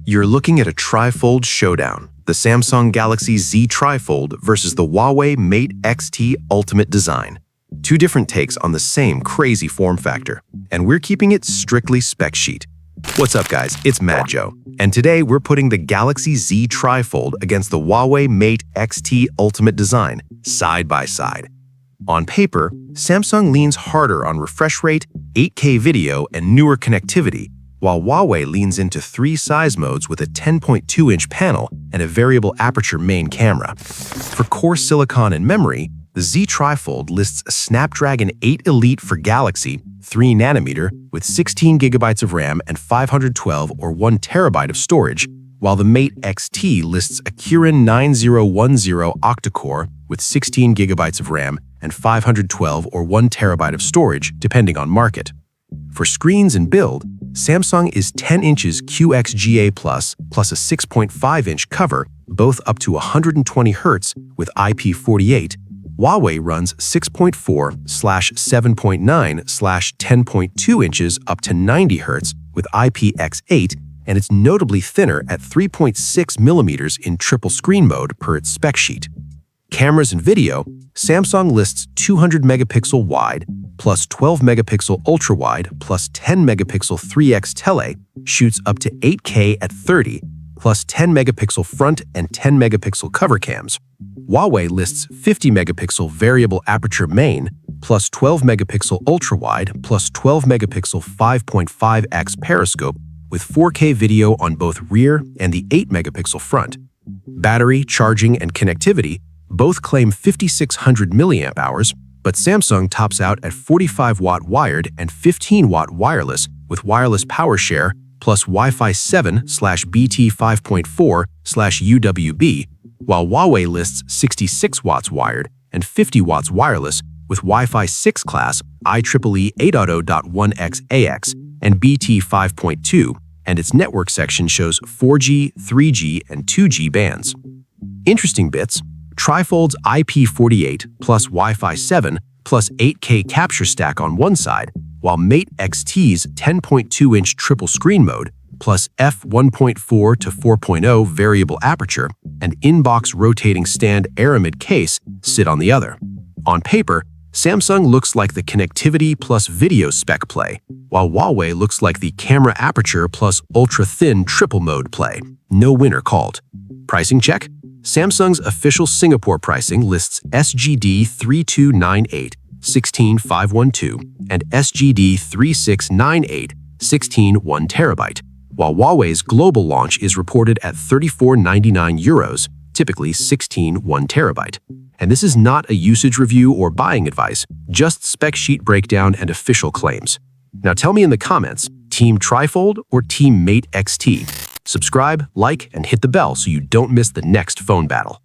You're looking at a trifold showdown, the Samsung Galaxy Z TriFold versus the Huawei Mate XT Ultimate Design. Two different takes on the same crazy form factor, and we're keeping it strictly spec sheet. What's up, guys? It's Mad Joe, and today we're putting the Galaxy Z TriFold against the Huawei Mate XT Ultimate Design side by side. On paper, Samsung leans harder on refresh rate, 8K video, and newer connectivity, while Huawei leans into three size modes with a 10.2-inch panel and a variable aperture main camera. For core silicon and memory, the Z TriFold lists a Snapdragon 8 Elite for Galaxy, 3nm, with 16 GB of RAM and 512 or 1 TB of storage, while the Mate XT lists a Kirin 9010 octa-core with 16 GB of RAM and 512 or 1 TB of storage, depending on market. For screens and build, Samsung is 10 inches QXGA plus a 6.5-inch cover, both up to 120 Hz with IP48. Huawei runs 6.4/7.9/10.2 inches up to 90 Hz with IPX8, and it's notably thinner at 3.6 mm in triple screen mode per its spec sheet. Cameras and video, Samsung lists 200-megapixel wide, plus 12-megapixel ultra-wide, plus 10-megapixel 3x tele, shoots up to 8K at 30, plus 10-megapixel front and 10-megapixel cover cams. Huawei lists 50-megapixel variable aperture main, plus 12-megapixel ultra-wide, plus 12-megapixel 5.5x periscope, with 4K video on both rear and the 8-megapixel front. Battery, charging, and connectivity both claim 5,600 mAh, but Samsung tops out at 45-watt wired and 15-watt wireless with wireless power share plus Wi-Fi 7/BT 5.4/UWB, while Huawei lists 66 watts wired and 50 watts wireless with Wi-Fi 6 class IEEE 8.0.1x/AX and BT 5.2, and its network section shows 4G, 3G, and 2G bands. Interesting bits: TriFold's IP48 plus Wi-Fi 7 plus 8K capture stack on one side, while Mate XT's 10.2-inch triple screen mode plus f1.4 to 4.0 variable aperture and in-box rotating stand aramid case sit on the other. On paper, Samsung looks like the connectivity plus video spec play, while Huawei looks like the camera aperture plus ultra-thin triple mode play. No winner called. Pricing check? Samsung's official Singapore pricing lists SGD 3298 16512 and SGD 3698 1 TB, while Huawei's global launch is reported at €34.99, typically 1 TB. And this is not a usage review or buying advice, just spec sheet breakdown and official claims. Now tell me in the comments, Team TriFold or Team Mate XT? Subscribe, like, and hit the bell so you don't miss the next phone battle.